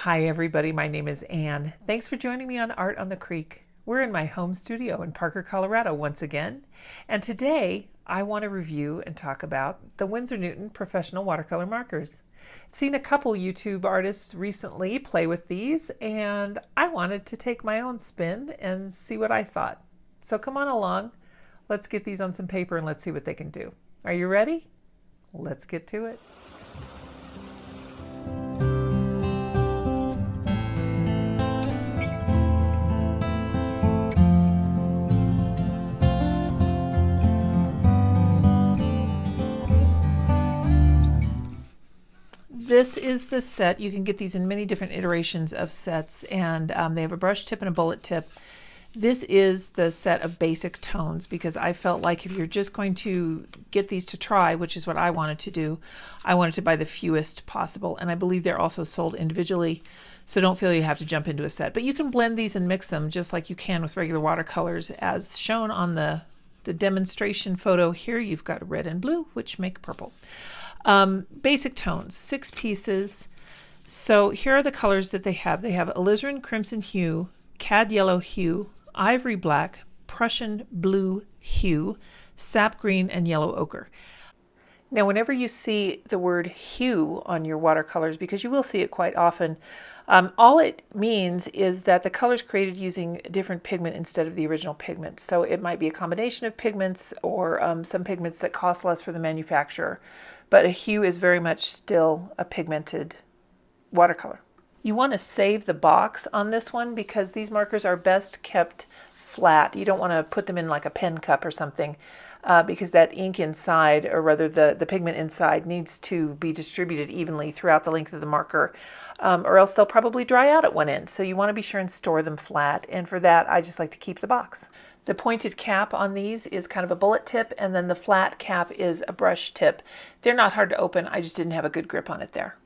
Hi everybody, my name is Anne. Thanks for joining me on Art on the Creek. We're in my home studio in Parker, Colorado once again, and today I want to review and talk about the Winsor Newton professional watercolor markers. I've seen a couple YouTube artists recently play with these, and I wanted to take my own spin and see what I thought. So come on along, let's get these on some paper and let's see what they can do. Are you ready? Let's get to it. This is the set. You can get these in many different iterations of sets, and they have a brush tip and a bullet tip. This is the set of basic tones because I felt like if you're just going to get these to try, which is what I wanted to do, I wanted to buy the fewest possible, and I believe they're also sold individually, so don't feel you have to jump into a set. But you can blend these and mix them just like you can with regular watercolors, as shown on the demonstration photo here. You've got red and blue, which make purple. Basic tones, 6 pieces. So here are the colors that they have. They have alizarin crimson hue, cad yellow hue, ivory black, Prussian blue hue, sap green, and yellow ochre. Now, whenever you see the word hue on your watercolors, because you will see it quite often, all it means is that the color's created using a different pigment instead of the original pigment. So it might be a combination of pigments or some pigments that cost less for the manufacturer. But a hue is very much still a pigmented watercolor. You want to save the box on this one because these markers are best kept flat. You don't want to put them in like a pen cup or something because that ink inside, or rather the pigment inside, needs to be distributed evenly throughout the length of the marker, or else they'll probably dry out at one end. So you want to be sure and store them flat, and for that I just like to keep the box. The pointed cap on these is kind of a bullet tip, and then the flat cap is a brush tip. They're not hard to open, I just didn't have a good grip on it there.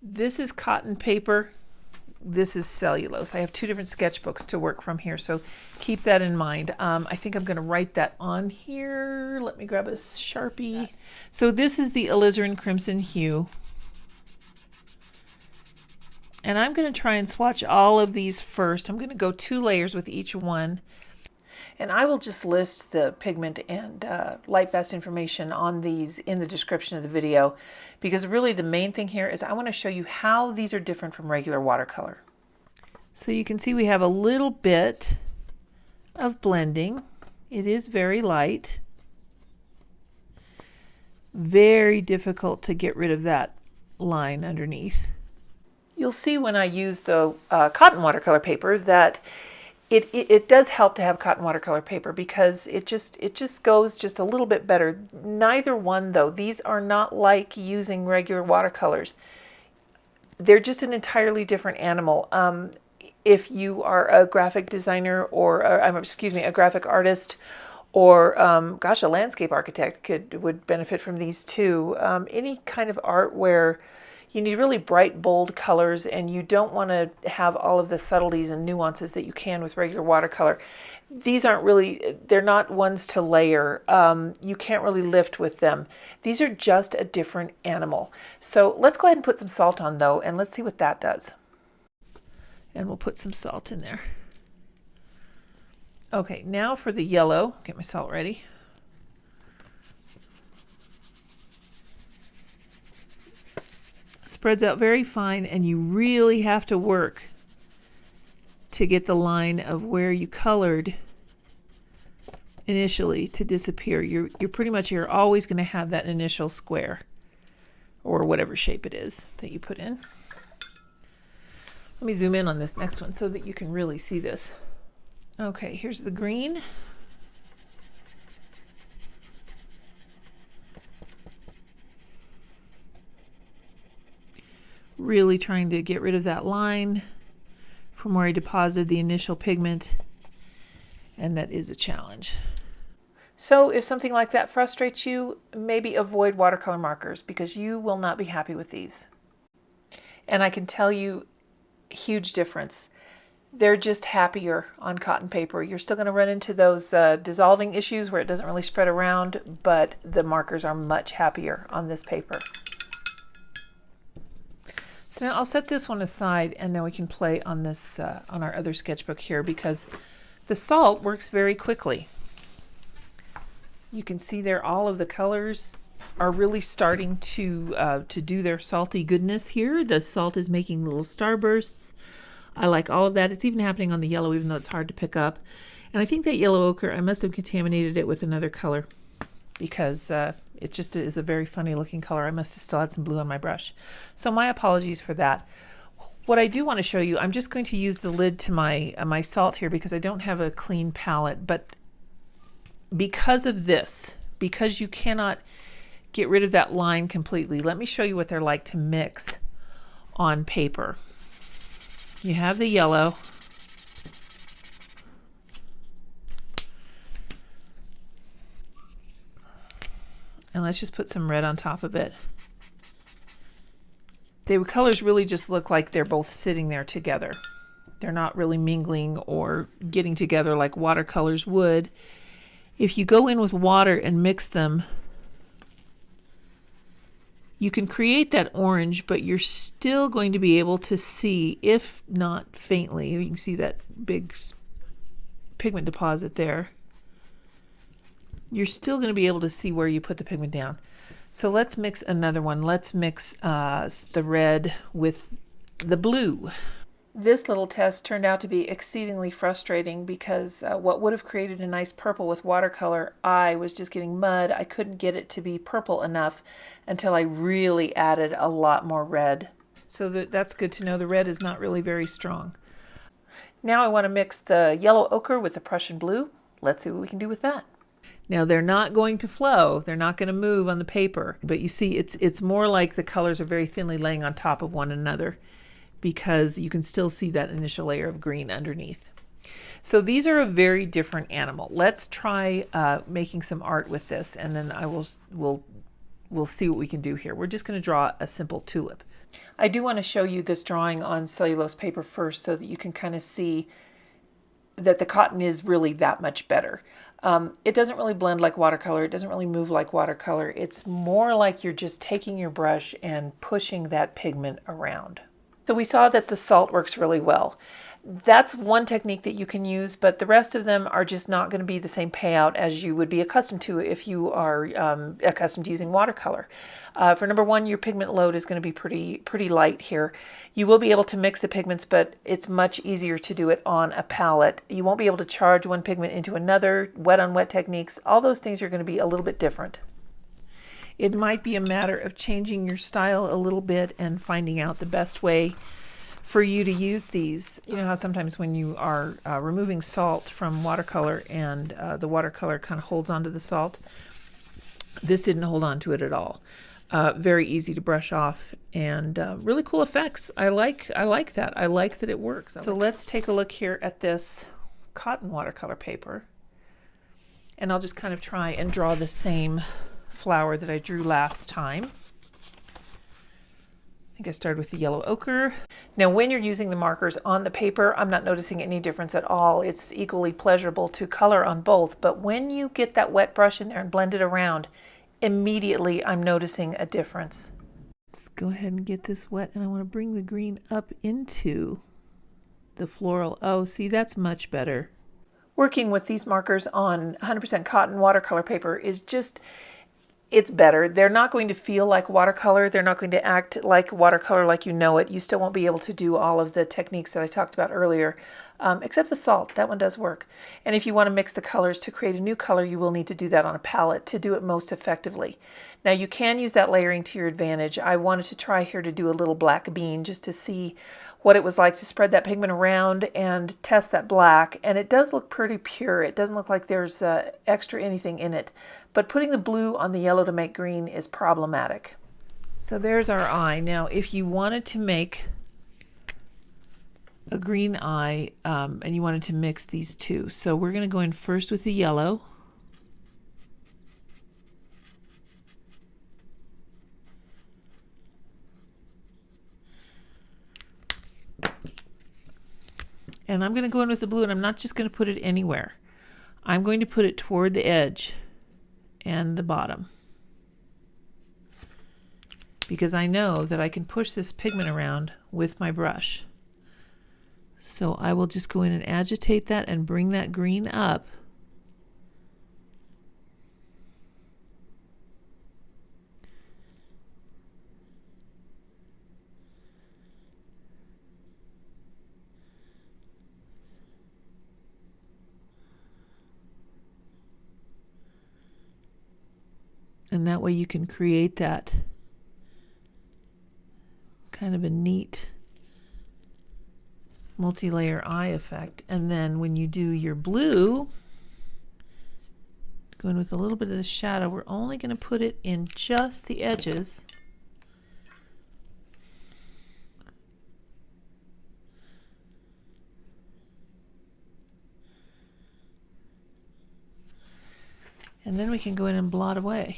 This is cotton paper. This is cellulose. I have 2 different sketchbooks to work from here, so keep that in mind. I think I'm going to write that on here. Let me grab a Sharpie. So this is the alizarin crimson hue. And I'm going to try and swatch all of these first. I'm going to go 2 layers with each one. And I will just list the pigment and Lightfast information on these in the description of the video, because really the main thing here is I want to show you how these are different from regular watercolor. So you can see we have a little bit of blending. It is very light. Very difficult to get rid of that line underneath. You'll see when I use the cotton watercolor paper that it does help to have cotton watercolor paper because it just goes just a little bit better. Neither one though, these are not like using regular watercolors. They're just an entirely different animal. If you are a graphic designer or a graphic artist, or a landscape architect would benefit from these too. Any kind of art where you need really bright, bold colors, and you don't want to have all of the subtleties and nuances that you can with regular watercolor. These aren't really, they're not ones to layer. You can't really lift with them. These are just a different animal. So let's go ahead and put some salt on though, and let's see what that does. And we'll put some salt in there. Okay, now for the yellow. Get my salt ready. Spreads out very fine, and you really have to work to get the line of where you colored initially to disappear. You're always going to have that initial square or whatever shape it is that you put in. Let me zoom in on this next one so that you can really see this. Okay, here's the green. Really trying to get rid of that line from where I deposited the initial pigment, and that is a challenge. So if something like that frustrates you, maybe avoid watercolor markers because you will not be happy with these. And I can tell you, huge difference. They're just happier on cotton paper. You're still going to run into those dissolving issues where it doesn't really spread around, but the markers are much happier on this paper. So now I'll set this one aside, and then we can play on this on our other sketchbook here, because the salt works very quickly. You can see there all of the colors are really starting to do their salty goodness here. The salt is making little starbursts. I like all of that. It's even happening on the yellow, even though it's hard to pick up. And I think that yellow ochre, I must have contaminated it with another color, because it just is a very funny looking color. I must have still had some blue on my brush. So my apologies for that. What I do want to show you, I'm just going to use the lid to my my salt here because I don't have a clean palette. But because of this, because you cannot get rid of that line completely, let me show you what they're like to mix on paper. You have the yellow. And let's just put some red on top of it. The colors really just look like they're both sitting there together. They're not really mingling or getting together like watercolors would. If you go in with water and mix them, you can create that orange, but you're still going to be able to see, if not faintly, you can see that big pigment deposit there. You're still going to be able to see where you put the pigment down. So let's mix another one. Let's mix the red with the blue. This little test turned out to be exceedingly frustrating because what would have created a nice purple with watercolor, I was just getting mud. I couldn't get it to be purple enough until I really added a lot more red. So that's good to know. The red is not really very strong. Now I want to mix the yellow ochre with the Prussian blue. Let's see what we can do with that. Now they're not going to flow, they're not going to move on the paper, but you see it's more like the colors are very thinly laying on top of one another because you can still see that initial layer of green underneath. So these are a very different animal. Let's try making some art with this, and then we'll see what we can do here. We're just going to draw a simple tulip. I do want to show you this drawing on cellulose paper first so that you can kind of see that the cotton is really that much better. It doesn't really blend like watercolor. It doesn't really move like watercolor. It's more like you're just taking your brush and pushing that pigment around. So we saw that the salt works really well. That's one technique that you can use, but the rest of them are just not going to be the same payout as you would be accustomed to if you are accustomed to using watercolor. For number one, your pigment load is going to be pretty light here. You will be able to mix the pigments, but it's much easier to do it on a palette. You won't be able to charge one pigment into another. Wet on wet techniques, all those things are going to be a little bit different. It might be a matter of changing your style a little bit and finding out the best way for you to use these. You know how sometimes when you are removing salt from watercolor and the watercolor kind of holds onto the salt, this didn't hold on to it at all. Very easy to brush off and really cool effects. I like that. I like that it works. So let's take a look here at this cotton watercolor paper, and I'll just kind of try and draw the same flower that I drew last time. I think I started with the yellow ochre. Now when you're using the markers on the paper, I'm not noticing any difference at all. It's equally pleasurable to color on both, but when you get that wet brush in there and blend it around, immediately I'm noticing a difference. Let's go ahead and get this wet, and I want to bring the green up into the floral. Oh, see, that's much better. Working with these markers on 100% cotton watercolor paper is just, it's better. They're not going to feel like watercolor. They're not going to act like watercolor like you know it. You still won't be able to do all of the techniques that I talked about earlier, except the salt. That one does work. And if you want to mix the colors to create a new color, you will need to do that on a palette to do it most effectively. Now you can use that layering to your advantage. I wanted to try here to do a little black bean just to see what it was like to spread that pigment around and test that black, and it does look pretty pure. It doesn't look like there's extra anything in it, but putting the blue on the yellow to make green is problematic. So there's our eye. Now if you wanted to make a green eye and you wanted to mix these two, so we're going to go in first with the yellow. And I'm going to go in with the blue, and I'm not just going to put it anywhere. I'm going to put it toward the edge and the bottom. because I know that I can push this pigment around with my brush. So I will just go in and agitate that and bring that green up. And that way you can create that kind of a neat multi-layer eye effect. And then when you do your blue, go in with a little bit of the shadow. We're only going to put it in just the edges. And then we can go in and blot away.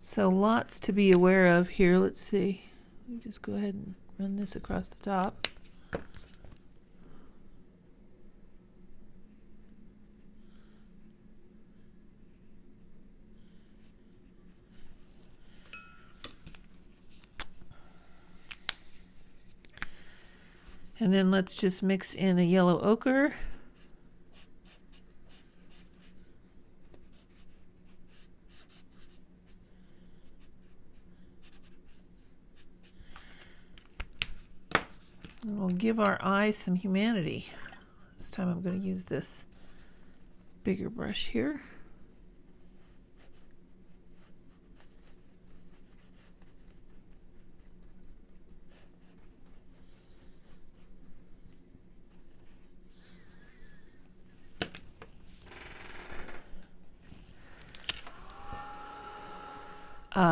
So lots to be aware of here. Let's see. Let me just go ahead and run this across the top. And then let's just mix in a yellow ochre. And we'll give our eyes some humanity. This time I'm going to use this bigger brush here.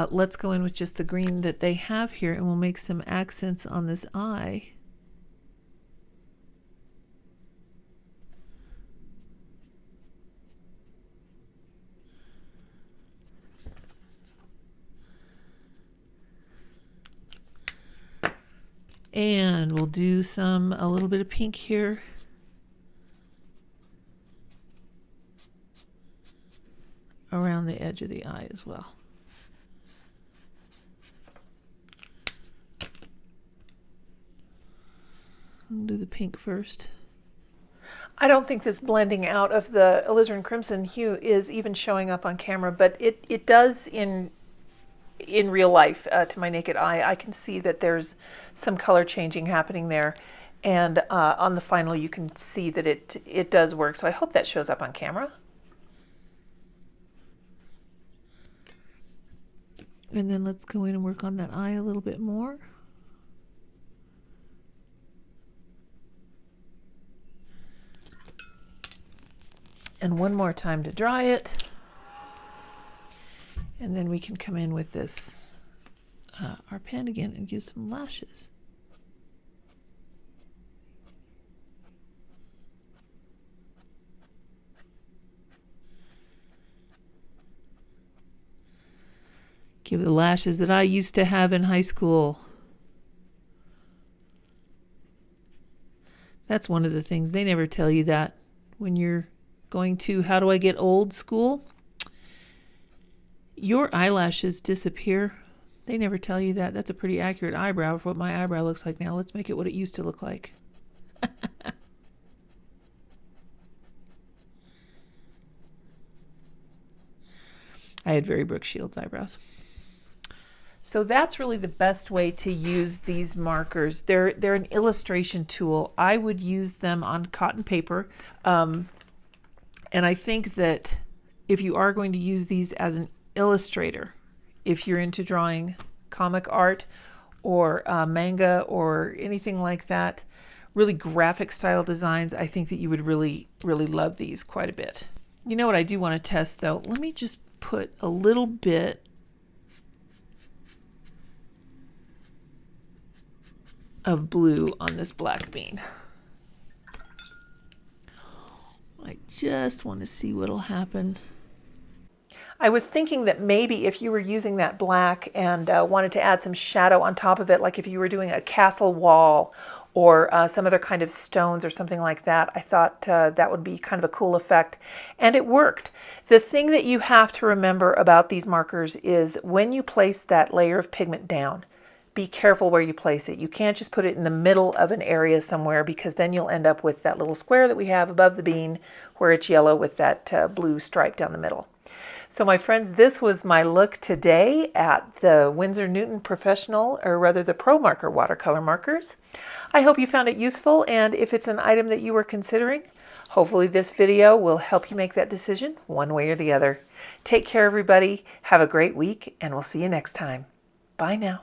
Let's go in with just the green that they have here, and we'll make some accents on this eye. And we'll do a little bit of pink here. Around the edge of the eye as well. I'll do the pink first. I don't think this blending out of the alizarin crimson hue is even showing up on camera, but it does in real life. To my naked eye, I can see that there's some color changing happening there, and on the final you can see that it does work. So I hope that shows up on camera. And then let's go in and work on that eye a little bit more. And one more time to dry it. And then we can come in with this, our pen again, and give some lashes. Give the lashes that I used to have in high school. That's one of the things. They never tell you that when you're going to How Do I Get Old school. Your eyelashes disappear. They never tell you that. That's a pretty accurate eyebrow for what my eyebrow looks like now. Let's make it what it used to look like. I had very Brooke Shields eyebrows. So that's really the best way to use these markers. They're an illustration tool. I would use them on cotton paper. And I think that if you are going to use these as an illustrator, if you're into drawing comic art or manga or anything like that, really graphic style designs, I think that you would really, really love these quite a bit. You know what I do want to test though? Let me just put a little bit of blue on this black bean. I just want to see what'll happen. I was thinking that maybe if you were using that black and wanted to add some shadow on top of it, like if you were doing a castle wall or some other kind of stones or something like that, I thought that would be kind of a cool effect. And it worked. The thing that you have to remember about these markers is when you place that layer of pigment down, be careful where you place it. You can't just put it in the middle of an area somewhere, because then you'll end up with that little square that we have above the bean where it's yellow with that blue stripe down the middle. So my friends, this was my look today at the Winsor Newton Professional, or rather the Promarker Watercolor Markers. I hope you found it useful, and if it's an item that you were considering, hopefully this video will help you make that decision one way or the other. Take care, everybody. Have a great week, and we'll see you next time. Bye now.